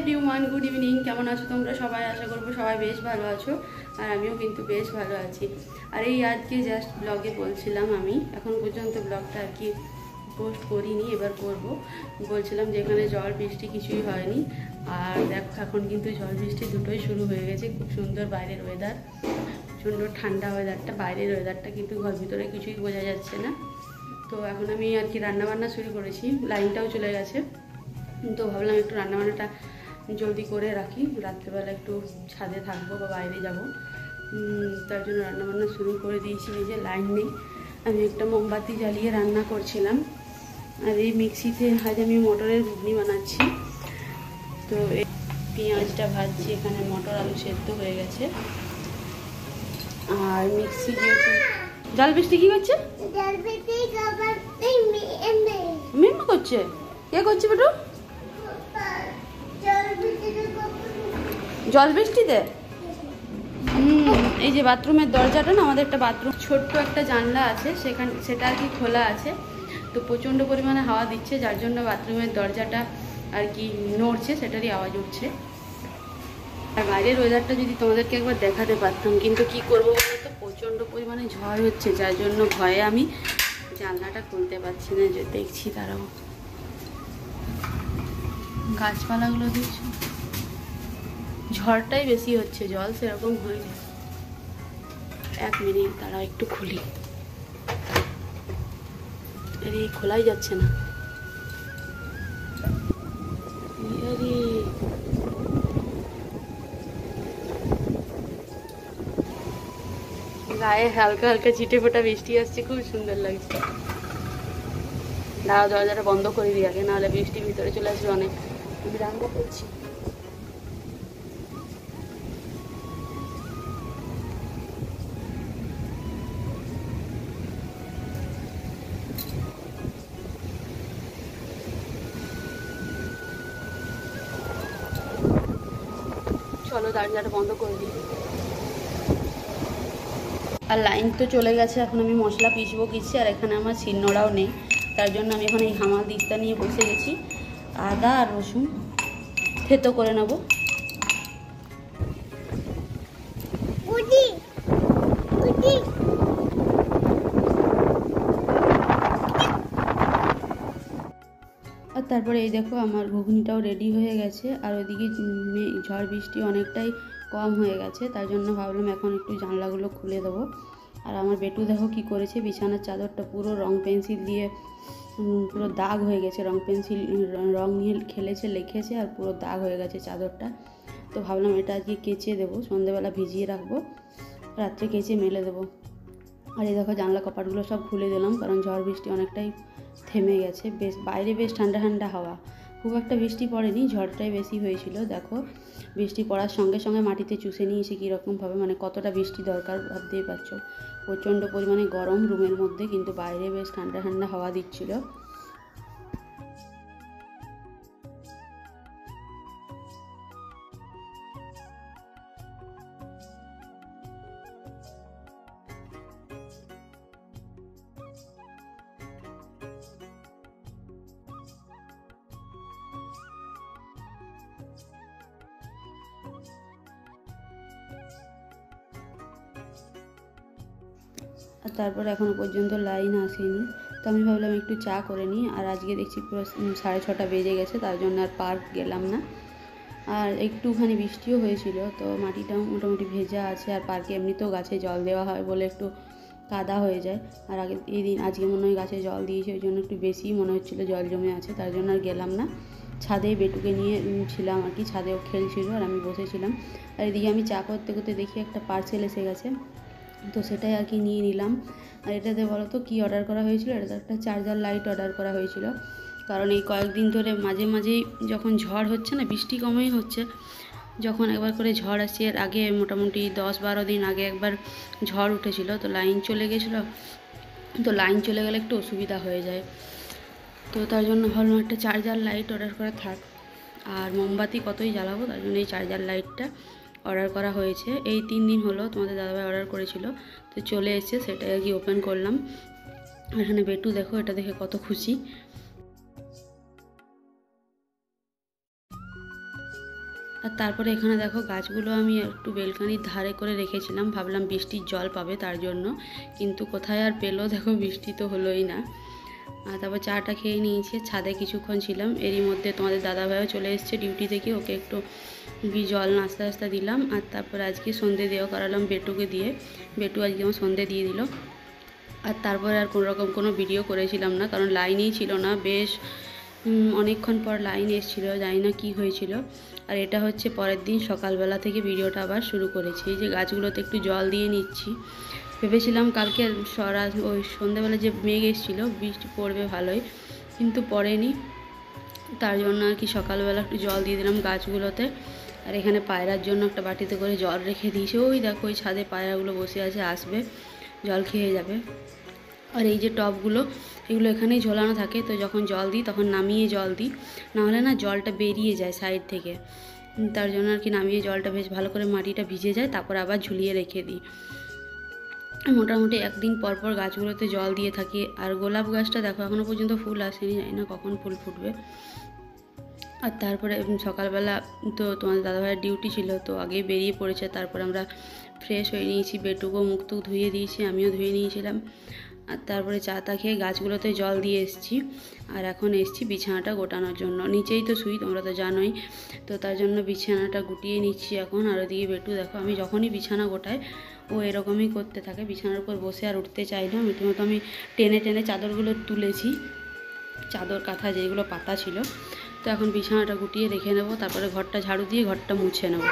Everyone, good evening. কেমন আছো তোমরা সবাই? আশা করবো সবাই বেশ ভালো আছো, আর আমিও কিন্তু বেশ ভালো আছি। আর এই আজকে জাস্ট ব্লগে বলছিলাম, আমি এখন পর্যন্ত ব্লগটা আর কি পোস্ট করিনি, এবার করব। বলছিলাম যে এখানে ঝড় বৃষ্টি কিছুই হয়নি, আর দেখো এখন কিন্তু ঝড় বৃষ্টি দুটোই শুরু হয়ে গেছে। খুব সুন্দর বাইরের ওয়েদার, সুন্দর ঠান্ডা ওয়েদারটা, বাইরের ওয়েদারটা কিন্তু ঘর ভিতরে কিছুই বোঝা যাচ্ছে না। তো এখন আমি আর কি রান্নাবান্না শুরু করেছি, লাইনটাও চলে গেছে। তো ভাবলাম একটু রান্নাবান্নাটা জলদি করে রাখি, রাত্রেবেলা একটু ছাদে থাকবো বা বাইরে যাব, তার জন্য রান্নাবান্না শুরু করে দিয়েছি। এই যে লাইন নেই, আমি একটা মোমবাতি জ্বালিয়ে রান্না করছিলাম। আর এই মিক্সিতে আজ আমি মটরের ঘুগনি বানাচ্ছি। তো এই পেঁয়াজটা ভাজছি, এখানে মটর আলু সেদ্ধ হয়ে গেছে। আর মিক্সি যেহেতু জল বৃষ্টি কী করছে, মেম্মা করছে। কে করছে বেটু? জল বৃষ্টিতে এই যে বাথরুমের দরজাটা না, আমাদের একটা বাথরুম ছোট্ট একটা জানলা আছে, সেটা আর কি খোলা আছে। তো প্রচণ্ড পরিমাণে হাওয়া দিচ্ছে, যার জন্য বাথরুমের দরজাটা আর কি নড়ছে, সেটারই আওয়াজ উঠছে। আর বাইরের ওয়েদারটা যদি তোমাদেরকে একবার দেখাতে পারতাম, কিন্তু কি করবো বলো তো, প্রচণ্ড পরিমাণে ঝড় হচ্ছে, যার জন্য ভয়ে আমি জানলাটা খুলতে পারছি না। যে দেখছি তারাও গাছপালাগুলো দেখছো, ঝড়টাই বেশি হচ্ছে, জল সেরকম হয়নি। এক মিনিট তারা একটু খুলি, আরে খোলাই যাচ্ছে না। গায়ে হালকা হালকা ছিটে ফোটা বৃষ্টি আসছে, খুব সুন্দর লাগছে। দাঁড়াও, দরজাটা বন্ধ করে দিই আগে, নাহলে বৃষ্টি ভিতরে চলে আসবে অনেক। আমি রান্না করছি। চলো দরজাটা বন্ধ করে দিই। আর লাইন তো চলে গেছে, এখন আমি মশলা পিসবো কিছু, আর এখানে আমার শিলনোড়াও নেই, তার জন্য আমি এখন এই হামাল দিস্তা নিয়ে বসে গেছি। আদা আর রসুন থেতো করে নেব। আর তারপরে এই দেখো আমার ঘুগনিটাও রেডি হয়ে গেছে। আর ওইদিকে ঝড় বৃষ্টি অনেকটাই কম হয়ে গেছে, তার জন্য ভাবলাম এখন একটু জানলাগুলো খুলে দেবো। আর আমার বেটু দেখো কি করেছে, বিছানার চাদরটা পুরো রং পেন্সিল দিয়ে পুরো দাগ হয়ে গেছে। রং নিয়ে খেলেছে, লিখেছে, আর পুরো দাগ হয়ে গেছে চাদরটা। তো ভাবলাম এটা আজকে কেচে দেবো, সন্ধ্যেবেলা ভিজিয়ে রাখবো, রাত্রে কেচে মেলে দেবো। আর এই দেখো জানলা কপাটগুলো সব খুলে দিলাম, কারণ ঝড় বৃষ্টি অনেকটাই থেমে গেছে। বাইরে বেশ ঠান্ডা ঠান্ডা হাওয়া, খুব একটা বৃষ্টি পড়েনি, ঝড়টাই বেশি হয়েছিল। দেখো বৃষ্টি পড়ার সঙ্গে সঙ্গে মাটিতে চুষে নিয়েছে কীরকমভাবে, মানে কতটা বৃষ্টি দরকার ভাবতেই পারছো। প্রচণ্ড পরিমাণে গরম রুমের মধ্যে, কিন্তু বাইরে বেশ ঠান্ডা ঠান্ডা হাওয়া দিচ্ছিল। আর তারপর এখনও পর্যন্ত লাইন আসেনি, তো আমি ভাবলাম একটু চা করে নিই। আর আজকে দেখছি পুরো 6:30 বেজে গেছে, তার জন্য আর পার্ক গেলাম না। আর একটুখানি বৃষ্টিও হয়েছিল, তো মাটিটাও মোটামুটি ভেজা আছে। আর পার্কে এমনিতেও গাছে জল দেওয়া হয় বলে একটু কাদা হয়ে যায়। আর আজকে মনে হয় গাছে জল দিয়েছে, ওই জন্য একটু বেশিই মনে হচ্ছিলো জল জমে আছে, তার জন্য আর গেলাম না। ছাদে বেটুকে নিয়ে ছিলাম আর কি, ছাদেও খেলছিল আর আমি বসেছিলাম। আর এদিকে আমি চা করতে করতে দেখি একটা পার্সেল এসে গেছে, তো সেটাই আর কি নিয়ে নিলাম। আর এটাতে বলো তো কী অর্ডার করা হয়েছিল, এটাতে একটা চার্জার লাইট অর্ডার করা হয়েছিল। কারণ এই কয়েকদিন ধরে মাঝে মাঝেই যখন ঝড় হচ্ছে না, বৃষ্টি কমই হচ্ছে, যখন একবার করে ঝড় আসছে, এর আগে মোটামুটি 10-12 দিন আগে একবার ঝড় উঠেছিল, তো লাইন চলে গেছিলো। তো লাইন চলে গেলে একটু অসুবিধা হয়ে যায়, তো তার জন্য ভাবলাম একটা চার্জার লাইট অর্ডার করা থাক। আর মোমবাতি কতই জ্বালাবো, তার জন্য এই চার্জার লাইটটা অর্ডার করা হয়েছে। এই 3 দিন হলো তোমাদের দাদাভাই অর্ডার করেছিল, তো চলে এসেছে, সেটাই আর কি ওপেন করলাম। এখানে বেটু দেখো, এটা দেখে কত খুশি। আর তারপরে এখানে দেখো গাছগুলো আমি একটু বেলকানির ধারে করে রেখেছিলাম, ভাবলাম বৃষ্টির জল পাবে তার জন্য, কিন্তু কোথায় আর পেলো, দেখো বৃষ্টি তো হলোই না। আর তারপর চাটা খেয়ে নিয়েছি, ছাদে কিছুক্ষণ ছিলাম, এরই মধ্যে তোমাদের দাদাভাইও চলে এসেছে ডিউটি থেকে, ওকে একটু জল নাস্তা নাস্তা দিলাম। আর তারপর আজকে সন্ধে দেওয়া করালাম বেটুকে দিয়ে, বেটু আজকে আমার সন্ধে দিয়ে দিল। আর তারপরে আর কোনোরকম কোনো ভিডিও করেছিলাম না, কারণ লাইনই ছিল না, বেশ অনেকক্ষণ পর লাইন এসেছিলো, জানি না কী হয়েছিল। আর এটা হচ্ছে পরের দিন সকালবেলা থেকে ভিডিওটা আবার শুরু করেছি। এই যে গাছগুলোতে একটু জল দিয়ে নিচ্ছি, ভেবেছিলাম কালকে ওই সন্ধ্যেবেলা যে মেঘ এসেছিলো বৃষ্টি পড়বে ভালোই, কিন্তু পড়েনি, তার জন্য আর কি সকালবেলা একটু জল দিয়ে দিলাম গাছগুলোতে। আর এখানে পায়রার জন্য একটা বাটিতে করে জল রেখে দিয়েছি, ওই দেখো ওই ছাদে পায়রাগুলো বসে আছে, আসবে জল খেয়ে যাবে। আর এই যে টবগুলো, এগুলো এখানেই ঝোলানো থাকে, তো যখন জল দিই তখন নামিয়ে জল দিই, নাহলে না জলটা বেরিয়ে যায় সাইড থেকে, তার জন্য আর কি নামিয়ে জলটা বেশ ভালো করে মাটিটা ভিজে যায়, তারপর আবার ঝুলিয়ে রেখে দিই। মোটামুটি একদিন পর পর গাছগুলোতে জল দিয়ে থাকি। আর গোলাপ গাছটা দেখো এখনও পর্যন্ত ফুল আসেনি, জানি না কখন ফুল ফুটবে। আর তারপরে সকালবেলা তো তোমাদের দাদাভাইয়ের ডিউটি ছিল, তো আগেই বেরিয়ে পড়েছে, তারপর আমরা ফ্রেশ হয়ে নিয়েছি, বেটুকো মুখ টুক ধুয়ে দিয়েছি, আমিও ধুয়ে নিয়েছিলাম। আর তারপরে চা তা খেয়ে গাছগুলোতে জল দিয়ে এসেছি। আর এখন এসেছি বিছানাটা গোটানোর জন্য, নিচেই তো শুই তোমরা তো জানোই, তো তার জন্য বিছানাটা গুটিয়ে নিচ্ছি এখন। আর ওদিকে বেটু দেখো, আমি যখনই বিছানা গোটাই ও এরকমই করতে থাকে, বিছানার উপর বসে আর উঠতে চাই না। রীতিমতো আমি টেনে টেনে চাদরগুলো তুলেছি, চাদর কাঁথা যেগুলো পাতা ছিল। তো এখন বিছানাটা গুটিয়ে রেখে নেবো, তারপরে ঘরটা ঝাড়ু দিয়ে ঘরটা মুছে নেবো।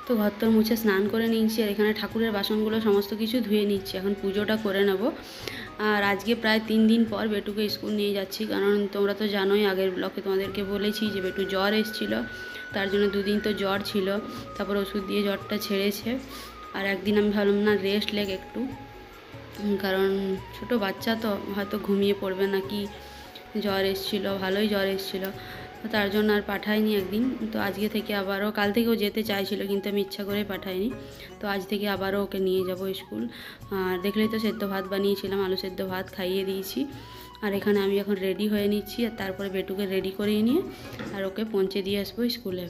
তো ঘর তোর মুছে স্নান করে নিচ্ছি, আর এখানে ঠাকুরের বাসনগুলো সমস্ত কিছু ধুয়ে নিচ্ছি, এখন পুজোটা করে নেব। আর আজকে প্রায় 3 দিন পর বেটুকে স্কুল নিয়ে যাচ্ছি, কারণ তোমরা তো জানোই, আগের ব্লকে তোমাদেরকে বলেছি যে বেটু জ্বর এসেছিলো, তার জন্য 2 দিন তো জ্বর ছিল, তারপর ওষুধ দিয়ে জ্বরটা ছেড়েছে। আর একদিন আমি ভাবলাম না রেস্ট লেগ একটু, কারণ ছোটো বাচ্চা তো হয়তো ঘুমিয়ে পড়বে নাকি, জ্বর এসেছিলো, ভালোই জ্বর এসেছিলো, তো তার জন্য আর পাঠাইনি একদিন। তো আজকে থেকে আবারও, কাল থেকেও যেতে চাইছিল কিন্তু আমি ইচ্ছা করে পাঠাইনি, তো আজ থেকে আবারও ওকে নিয়ে যাব স্কুল। আর দেখলেই তো সেদ্ধ ভাত বানিয়েছিলাম, আলু সেদ্ধ ভাত খাইয়ে দিয়েছি। আর এখানে আমি এখন রেডি হয়ে নিচ্ছি, আর তারপরে বেটুকে রেডি করিয়ে নিয়ে আর ওকে পৌঁছে দিয়ে আসবো স্কুলে।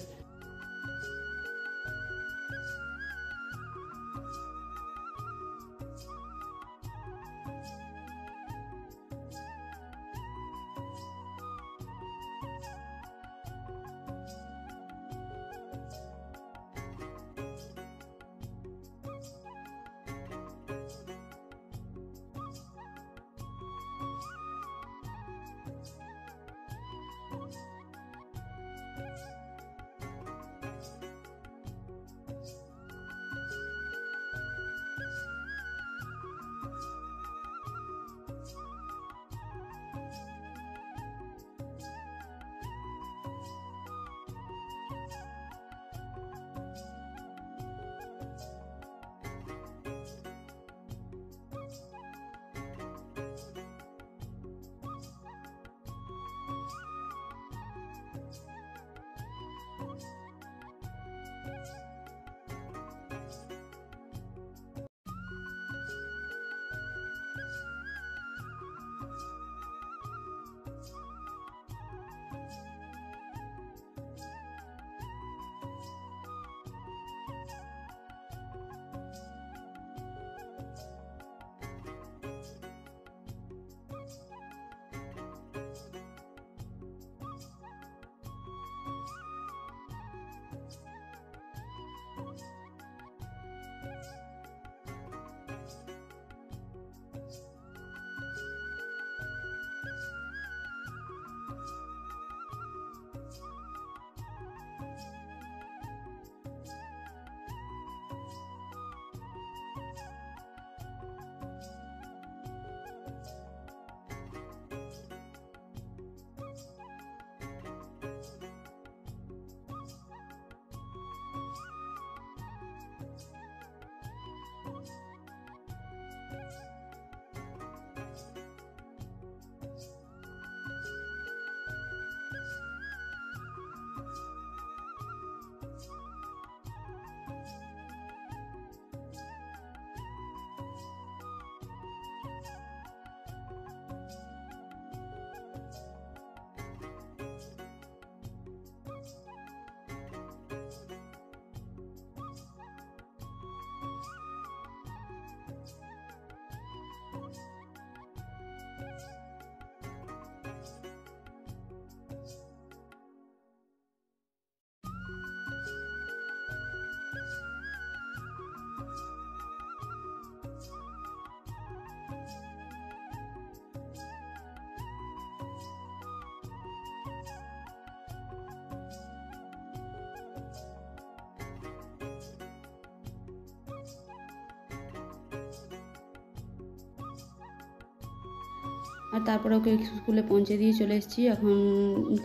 আর তারপরে ওকে স্কুলে পৌঁছে দিয়ে চলে এসেছি। এখন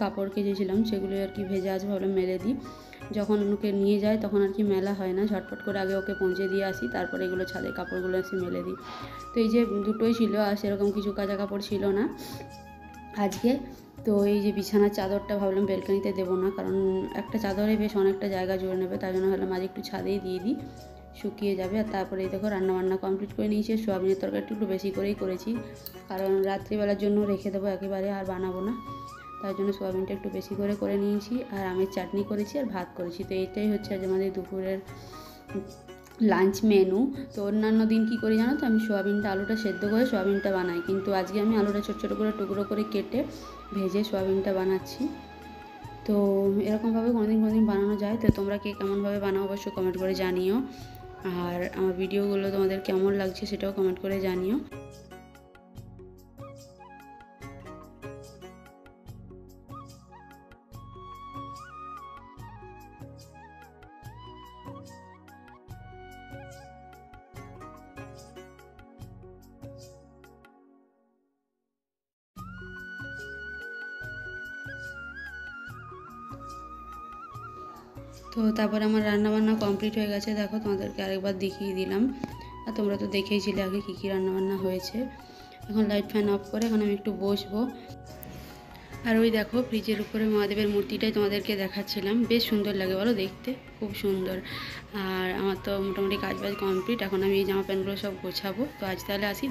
কাপড় কেচেছিলাম সেগুলো আর কি ভেজে আছে, ভাবলাম মেলে দিই। যখন ওকে নিয়ে যায় তখন আর কি মেলা হয় না, ঝটপট করে আগে ওকে পৌঁছে দিয়ে আসি, তারপরে এগুলো ছাদে কাপড়গুলো এসে মেলে দিই। তো এই যে দুটোই ছিল, আর সেরকম কিছু কাঁচা কাপড় ছিল না আজকে। তো এই যে বিছানার চাদরটা ভাবলাম বেলকনিতে দেবো না, কারণ একটা চাদরে বেশ অনেকটা জায়গা জুড়ে নেবে, তার জন্য ভাবলাম আজ একটু ছাদেই দিয়ে দিই, শুকিয়ে যাবে। আর তারপরে এই দেখো রান্নাবান্না কমপ্লিট করে নিয়েছি। সোয়াবিনের তরকারিটা একটু বেশি করেই করেছি, কারণ রাত্রিবেলার জন্য রেখে দেবো, একেবারে আর বানাবো না, তার জন্য সোয়াবিনটা একটু বেশি করে নিয়েছি। আর আমের চাটনি করেছি আর ভাত করেছি। তো এইটাই হচ্ছে আজ আমাদের দুপুরের লাঞ্চ মেনু। তো অন্যান্য দিন কী করি জানো তো, আমি সোয়াবিনটা আলুটা সেদ্ধ করে সোয়াবিনটা বানাই, কিন্তু আজকে আমি আলুটা ছোটো ছোটো করে টুকরো করে কেটে ভেজে সোয়াবিনটা বানাচ্ছি। তো এরকমভাবে কোনোদিন বানানো যায়। তো তোমরা কে কেমনভাবে বানাও অবশ্যই কমেন্ট করে জানিও, আর আমার ভিডিওগুলো তোমাদের কেমন লাগছে সেটাও কমেন্ট করে জানিও। তো তারপরে আমার রান্নাবান্না কমপ্লিট হয়ে গেছে, দেখো তোমাদেরকে আরেকবার দেখিয়ে দিলাম, আর তোমরা তো দেখেইছিলে আগে কী কী রান্নাবান্না হয়েছে। এখন লাইট ফ্যান অফ করে এখন আমি একটু বসবো। আর ওই দেখো ফ্রিজের উপরে মহাদেবের মূর্তিটাই তোমাদেরকে দেখাচ্ছিলাম, বেশ সুন্দর লাগে বলো দেখতে, খুব সুন্দর। আর আমার তো মোটামুটি কাজ বাজ কমপ্লিট, এখন আমি এই জামা প্যান্টগুলো সব গোছাবো। তো আজ তাহলে আসি।